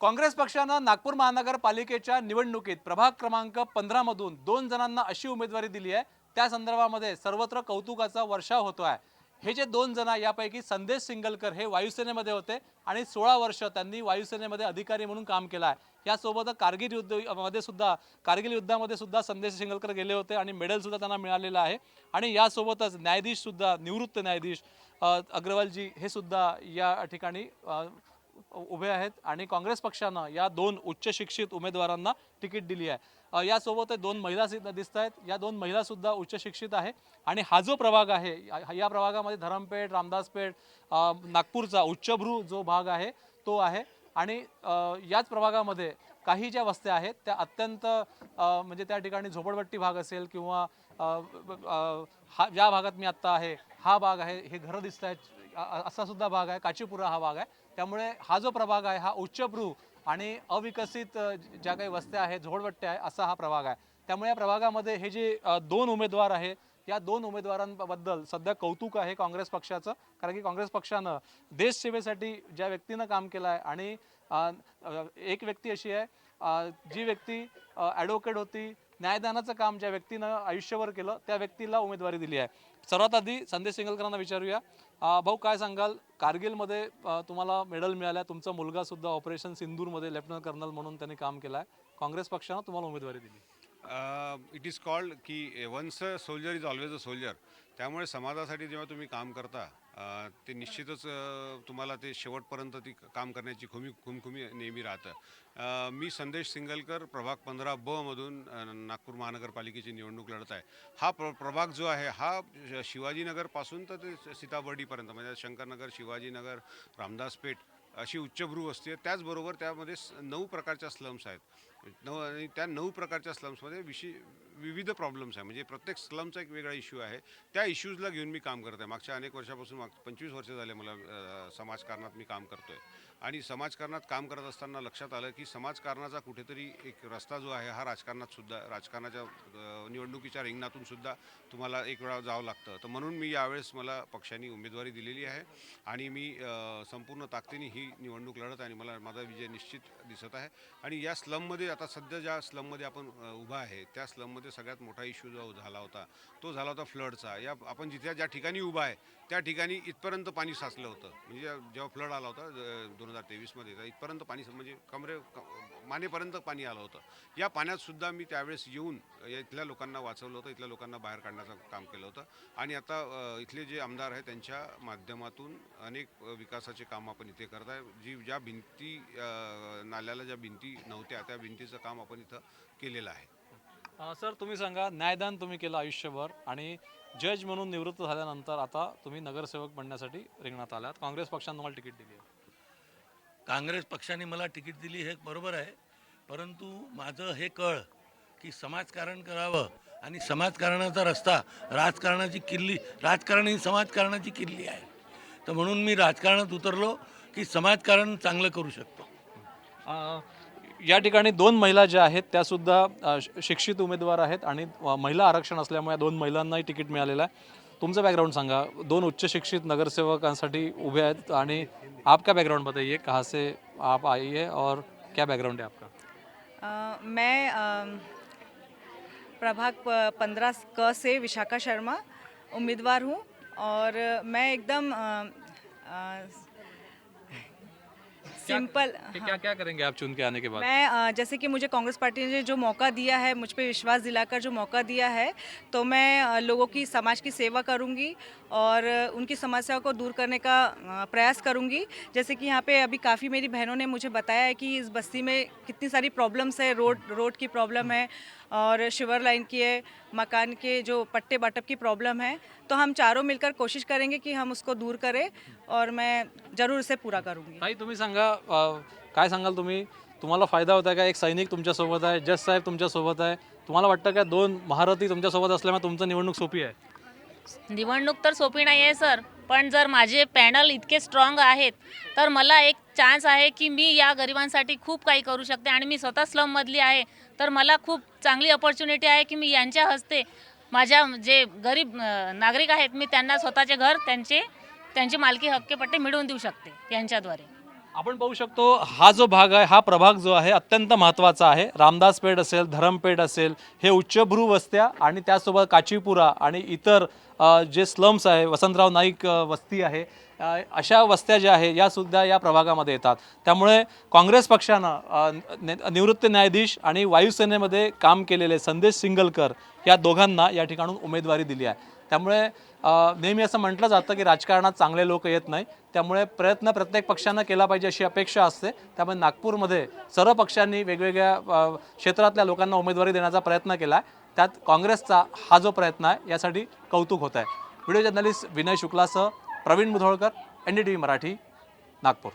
काँग्रेस पक्षानं नागपूर महानगरपालिकेच्या निवडणुकीत प्रभाग क्रमांक 15 मधून 2 जणांना अशी उमेदवारी दिली आहे। त्या संदर्भामध्ये सर्वत्र कौतुकाचा वर्षाव होतो आहे। हे जे 2 जण यापैकी संदेश सिंगलकर हे वायुसेनेमध्ये होते आणि 16 वर्ष त्यांनी वायुसेनेमध्ये अधिकारी म्हणून काम केलं आहे। यासोबत कारगिल युद्धामध्ये सुद्धा संदेश सिंगलकर गेले होते आणि मेडल सुद्धा त्यांना मिळालेलं आहे। आणि यासोबतच न्यायाधीश सुद्धा निवृत्त न्यायाधीश अग्रवालजी हे सुद्धा या ठिकाणी उभे आहेत आणि काँग्रेस पक्षानं या 2 उच्च शिक्षित उमेदवारांना तिकीट दिली आहे। यासोबत 2 महिला दिसत आहेत। या 2 महिला सुद्धा उच्च शिक्षित आहे आणि हा जो प्रभाग आहे या प्रभागामध्ये धरमपेठ, रामदासपेठ, नागपूरचा उच्चभ्रू जो भाग आहे तो आहे आणि याच प्रभागामध्ये काही ज्या वस्त्या आहेत त्या अत्यंत म्हणजे त्या ठिकाणी झोपडपट्टी भाग असेल किंवा ज्या भागात मी आत्ता आहे हा भाग आहे, हे घरं दिसत आहेत असा सुद्धा भाग आहे, काचीपुरा हा भाग आहे। त्यामुळे हा जो प्रभाग आहे हा उच्चभ्रू आणि अविकसित ज्या काही वस्त्या आहेत, झोपडपट्ट्या आहे असा हा प्रभाग आहे। त्यामुळे या प्रभागामध्ये हे जे 2 उमेदवार आहेत या 2 उमेदवारांबद्दल सध्या कौतुक आहे काँग्रेस पक्षाचं, कारण की काँग्रेस पक्षानं देशसेवेसाठी ज्या व्यक्तीनं काम केलं आहे आणि एक व्यक्ती अशी आहे जी व्यक्ती ॲडव्होकेट होती, न्यायदानाचं काम ज्या व्यक्तीनं आयुष्यभर केलं त्या व्यक्तीला उमेदवारी दिली आहे। सर्वात आधी संदेश सिंगलकरांना विचारूया, भाऊ काय सांगाल, कारगिलमध्ये तुम्हाला मेडल मिळालं, तुमचा मुलगा सुद्धा ऑपरेशन सिंदूरमध्ये लेफ्टनंट कर्नल म्हणून त्यांनी काम केलं आहे, काँग्रेस पक्षानं तुम्हाला उमेदवारी दिली। इट इज कॉल्ड की once a soldier is always a soldier. त्यामुळे समाजासाठी जेव्हा तुम्ही काम करता ते निश्चितच तुम्हाला ते शेवटपर्यंत ती काम करण्याची खुमखुमी नेहमी राहतं. मी संदेश सिंगलकर प्रभाग 15 ब मधून नागपूर महानगरपालिकेची निवडणूक लढत आहे. हा प्रभाग जो आहे हा शिवाजीनगरपासून तर ते सीताबर्डीपर्यंत म्हणजे शंकरनगर, शिवाजीनगर, रामदासपेठ अशी उच्चभ्रू वस्ती आहे. त्याचबरोबर त्यामध्ये 9 प्रकारच्या स्लम्स आहेत. आणि त्या 9 प्रकारच्या स्लम्समध्ये विविध प्रॉब्लेम्स आहे. म्हणजे प्रत्येक स्लमचा एक वेगळा इश्यू आहे. त्या इश्यूजला घेऊन मी काम करत आहे. मागच्या अनेक वर्षापासून 25 वर्ष झाले मला समाजकारणात मी काम करतो आहे. आणि समाजकारणात काम करत असताना लक्षात आलं की समाजकारणाचा कुठेतरी एक रस्ता जो आहे हा राजकारणाच्या निवडणुकीच्या रिंगणातून सुद्धा तुम्हाला एक वेळा जावं लागतं. तर म्हणून मी यावेळेस मला पक्षाने उमेदवारी दिलेली आहे आणि मी संपूर्ण ताकदीने ही निवडणूक लढत आणि मला माझा विजय निश्चित दिसत आहे। आणि या स्लममध्ये आता सध्या ज्या स्लममध्ये आपण उभा आहे त्या स्लममध्ये सगळ्यात मोठा इश्यू जो झाला होता तो झाला होता फ्लडचा। आपण ज्या ठिकाणी उभा आहे त्या ठिकाणी इथपर्यंत पाणी साचलं होतं। म्हणजे जेव्हा फ्लड आला होता 2023मध्ये तर इथपर्यंत पाणी म्हणजे मानेपर्यंत पाणी आलं होतं। या पाण्यात सुद्धा मी त्यावेळेस येऊन इथल्या लोकांना वाचवलं होतं, इथल्या लोकांना बाहेर काढण्याचं काम केलं होतं। आणि आता इथले जे आमदार आहेत त्यांच्या माध्यमातून अनेक विकासाचे काम आपण इथे करत आहे। ज्या भिंती नाल्याला ज्या भिंती नव्हत्या त्या भिंतीचं काम आपण इथं केलेलं आहे। सर तुम्ही सांगा, न्यायदान तुम्ही केलं आयुष्यभर आणि जज म्हणून निवृत्त झाल्यानंतर आता तुम्ही नगरसेवक बनण्यासाठी रिंगणात आलात, काँग्रेस पक्षाने तुम्हाला तिकीट दिली आहे। काँग्रेस पक्षाने मला तिकीट दिली हे बरोबर आहे, परंतु माझं हे कळ की समाजकारण करावं आणि समाजकारणाचा रस्ता राजकारण ही समाजकारणाची किल्ली आहे। तर म्हणून मी राजकारणात उतरलो की समाजकारण चांगलं करू शकतो। या ठिकाणी 2 महिला ज्या आहेत त्या सुद्धा शिक्षित उमेदवार आहेत आणि महिला आरक्षण असल्यामुळे 2 महिलांनाही तिकीट मिळालेलं आहे। तुमचं बॅकग्राऊंड सांगा, 2 उच्च शिक्षित नगरसेवकांसाठी उभे आहेत आणि आप क्या बैकग्राउंड बताइए, कहाँ से आप आई है और क्या बैकग्राउंड है आपका? मैं प्रभाग 15 क से विशाखा शर्मा उम्मीदवार हूँ और मैं एकदम सिंपल क्या क्या करेंगे आप चुन के आने के बाद? मैं जैसे कि मुझे कांग्रेस पार्टी ने जो मौका दिया है, मुझ पे विश्वास दिलाकर जो मौका दिया है, तो मैं लोगों की समाज की सेवा करूंगी और उनकी समस्याओं को दूर करने का प्रयास करूंगी। जैसे कि यहाँ पे अभी काफ़ी मेरी बहनों ने मुझे बताया है कि इस बस्ती में कितनी सारी प्रॉब्लम्स है, रोड की प्रॉब्लम है और शिवर लाइन की है, मकान के जो पट्टे बाटप की प्रॉब्लम है। तो हम चारों मिलकर कोशिश करेंगे कि हम उसको दूर करें और मैं ज़रूर इसे पूरा करूँगी। ताई तुम्ही सांगा, काय सांगाल तुम्ही, तुम्हाला फायदा होता का? एक सैनिक तुमच्यासोबत आहे, जज साहेब तुमच्यासोबत आहे, तुम्हाला वाटतं का 2 महारथी तुमच्यासोबत असल्यामुळे तुमचं निवडणूक सोपी आहे? निवडणूक तर सोपी नाही आहे सर, पण जर माझे पॅनल इतके स्ट्रॉंग आहेत तर मला एक चान्स आहे की मी या गरिबांसाठी खूप काही करू शकते आणि मी स्वतः स्लममधली आहे, तर मला खूप चांगली अपॉर्च्युनिटी आहे की मी यांच्या हस्ते माझ्या जे गरीब नागरिक आहेत मी त्यांना स्वतःचे घर त्यांची मालकी हक्क पट्टे मिळवून देऊ शकते यांच्याद्वारे। आपण पाहू शकतो हा जो भाग आहे, हा प्रभाग जो आहे अत्यंत महत्त्वाचा आहे. रामदास पेठ असेल, धरमपेठ असेल, हे उच्चभ्रू वस्त्या आणि त्यासोबत काचीपुरा आणि इतर जे स्लम्स आहे, वसंतराव नाईक वस्ती आहे, अशा वस्त्या ज्या आहे यासुद्धा या प्रभागामध्ये येतात. त्यामुळे काँग्रेस पक्षानं निवृत्त न्यायाधीश आणि वायुसेनेमध्ये काम केलेले संदेश सिंगलकर या दोघांना या ठिकाणून उमेदवारी दिली आहे. त्यामुळे नेहमी असं म्हटलं जातं की राजकारणात चांगले लोक येत नाही, त्यामुळे प्रयत्न प्रत्येक पक्षानं केला पाहिजे अशी अपेक्षा असते. त्यामुळे नागपूरमध्ये सर्व पक्षांनी वेगवेगळ्या क्षेत्रातल्या लोकांना उमेदवारी देण्याचा प्रयत्न केला आहे. त्यात काँग्रेसचा हा जो प्रयत्न आहे यासाठी कौतुक होत आहे. व्हिडिओ जर्नलिस्ट विनय शुक्लासह प्रवीण मुधोळकर, NDTV मराठी, नागपूर.